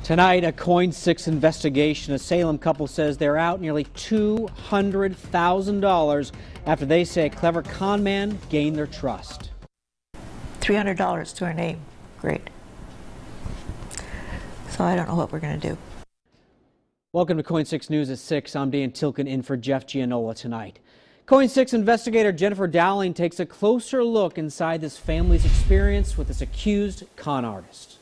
Tonight, a Coin 6 investigation. A Salem couple says they're out nearly $200,000 after they say a clever con man gained their trust. $300 to our name. Great. So I don't know what we're going to do. Welcome to Coin 6 News at 6. I'm Dan Tilkin in for Jeff Gianola tonight. Coin 6 investigator Jennifer Dowling takes a closer look inside this family's experience with this accused con artist.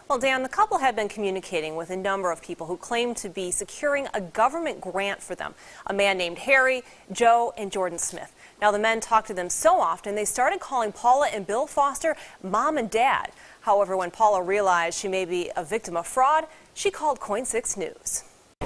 Well, Dan, the couple had been communicating with a number of people who claimed to be securing a government grant for them. A man named Harry, Joe, and Jordan Smith. Now, the men talked to them so often, they started calling Paula and Bill Foster Mom and Dad. However, when Paula realized she may be a victim of fraud, she called Coin 6 News.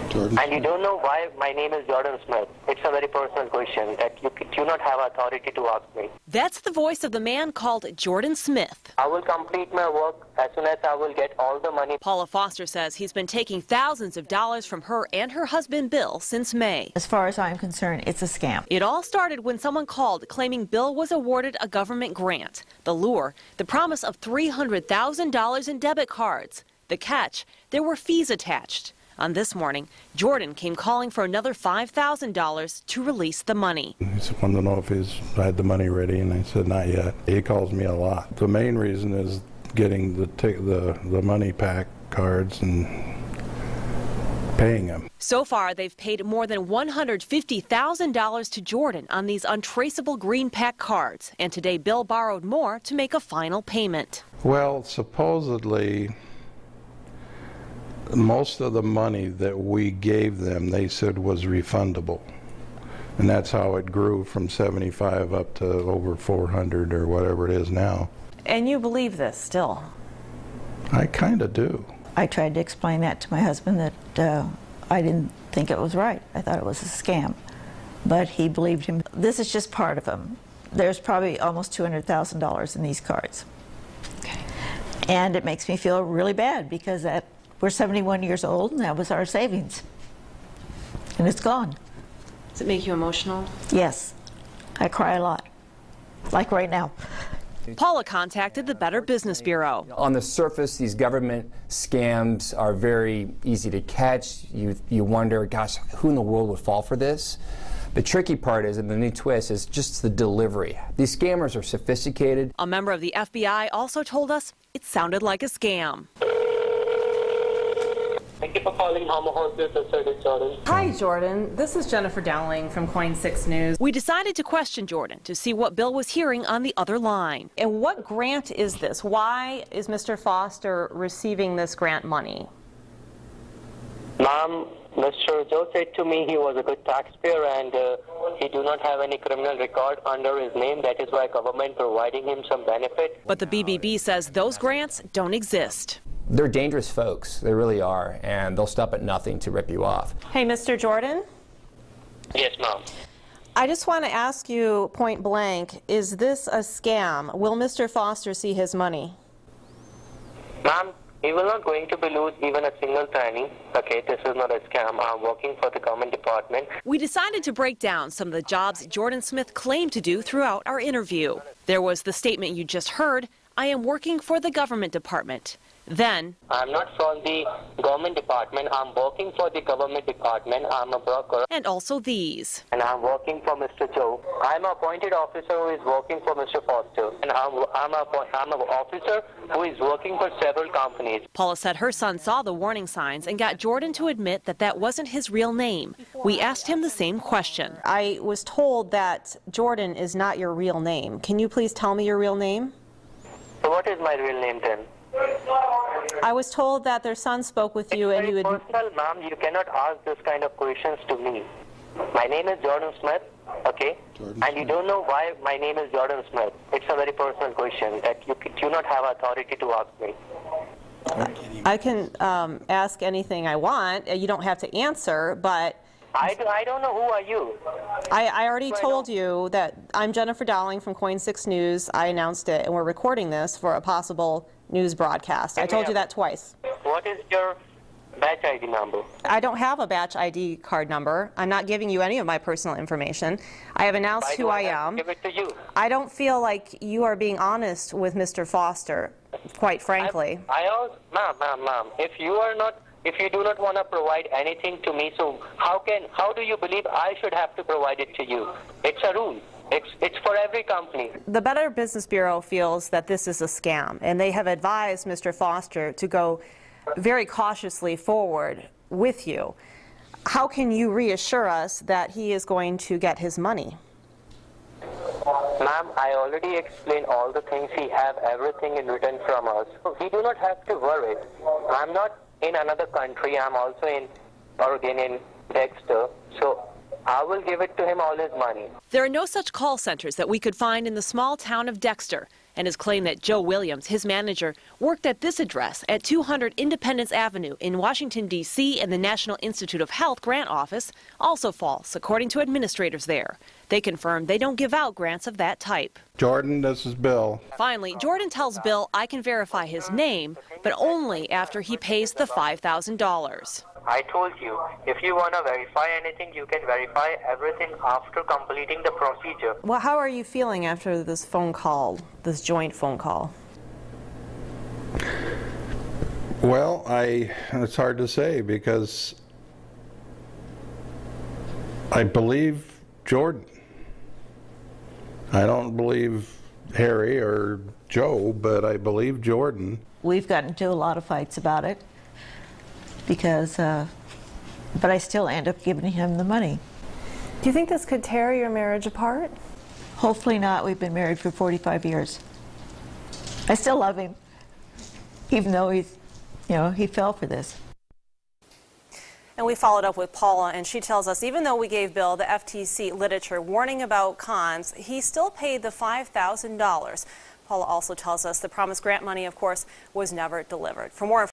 Jordan. And you don't know why my name is Jordan Smith. It's a very personal question that you do not have authority to ask me. That's the voice of the man called Jordan Smith. I will complete my work as soon as I will get all the money. Paula Foster says he's been taking thousands of dollars from her and her husband Bill since May. As far as I'm concerned, it's a scam. It all started when someone called claiming Bill was awarded a government grant. The lure, the promise of $300,000 in debit cards. The catch, there were fees attached. On this morning, Jordan came calling for another $5,000 to release the money. He just wanted to know if I had the money ready, and I said not yet. He calls me a lot. The main reason is getting the money pack cards and paying them. So far, they've paid more than $150,000 to Jordan on these untraceable green pack cards, and today Bill borrowed more to make a final payment. Well, supposedly, most of the money that we gave them, they said was refundable. And that's how it grew from 75 up to over 400 or whatever it is now. And you believe this still? I kind of do. I tried to explain that to my husband that I didn't think it was right. I thought it was a scam. But he believed him. This is just part of them. There's probably almost $200,000 in these cards. Okay. And it makes me feel really bad because we're 71 years old, and that was our savings. And it's gone. Does it make you emotional? Yes. I cry a lot. Like right now. Paula contacted the Better Business Bureau. On the surface, these government scams are very easy to catch. You wonder, gosh, who in the world would fall for this? The tricky part is, and the new twist, is just the delivery. These scammers are sophisticated. A member of the FBI also told us it sounded like a scam. Thank you for calling Home Horses. Jordan. Hi, Jordan. This is Jennifer Dowling from Coin 6 News. We decided to question Jordan to see what Bill was hearing on the other line. And what grant is this? Why is Mr. Foster receiving this grant money? Ma'am, Mr. Joe said to me he was a good taxpayer and he do not have any criminal record under his name. That is why government providing him some benefit. But the BBB says those grants don't exist. They're dangerous folks, they really are, and they'll stop at nothing to rip you off. Hey, Mr. Jordan? Yes, ma'am. I just want to ask you point blank, is this a scam? Will Mr. Foster see his money? Ma'am, he will not going to be lose even a single penny. Okay, this is not a scam. I'm working for the government department. We decided to break down some of the jobs Jordan Smith claimed to do throughout our interview. There was the statement you just heard, I am working for the government department. Then, I'm not from the government department. I'm working for the government department. I'm a broker. And also these. And I'm working for Mr. Joe. I'm an appointed officer who is working for Mr. Foster. And I'm an officer who is working for several companies. Paula said her son saw the warning signs and got Jordan to admit that that wasn't his real name. We asked him the same question. I was told that Jordan is not your real name. Can you please tell me your real name? So what is my real name then? I was told that their son spoke with you and you would... personal, ma'am. You cannot ask this kind of questions to me. My name is Jordan Smith, okay? And you don't know why my name is Jordan Smith. It's a very personal question that you do not have authority to ask me. I can ask anything I want. You don't have to answer, but... I don't know who are you. I already told you that I'm Jennifer Dowling from Coin 6 News. I announced it, and we're recording this for a possible news broadcast. I told you that twice. What is your batch ID number. I don't have a batch ID card number. I'm not giving you any of my personal information. I have announced Why who do I have to am. give it to you? I don't feel like you are being honest with Mr. Foster, quite frankly. Ma'am, if you do not want to provide anything to me, so how do you believe I should have to provide it to you? It's a rule. It's for every company. The Better Business Bureau feels that this is a scam, and they have advised Mr. Foster to go very cautiously forward with you. How can you reassure us that he is going to get his money? Ma'am, I already explained all the things. He have everything in written from us. He do not have to worry. I'm not in another country. I'm also in Oregon, in Dexter. So I will give it to him all his money. There are no such call centers that we could find in the small town of Dexter, and his claim that Joe Williams, his manager, worked at this address at 200 Independence Avenue in Washington, D.C. and the National Institute of Health grant office also false, according to administrators there. They confirm they don't give out grants of that type. Jordan, this is Bill. Finally, Jordan tells Bill I can verify his name, but only after he pays the $5,000. I told you, if you want to verify anything, you can verify everything after completing the procedure. Well, how are you feeling after this phone call, this joint phone call? Well, it's hard to say because I believe Jordan. I don't believe Harry or Joe, but I believe Jordan. We've gotten into a lot of fights about it because, but I still end up giving him the money. Do you think this could tear your marriage apart? Hopefully not. We've been married for 45 years. I still love him, even though he fell for this. And we followed up with Paula, and she tells us even though we gave Bill the FTC literature warning about cons, he still paid the $5,000. Paula also tells us the promised grant money, of course, was never delivered. For more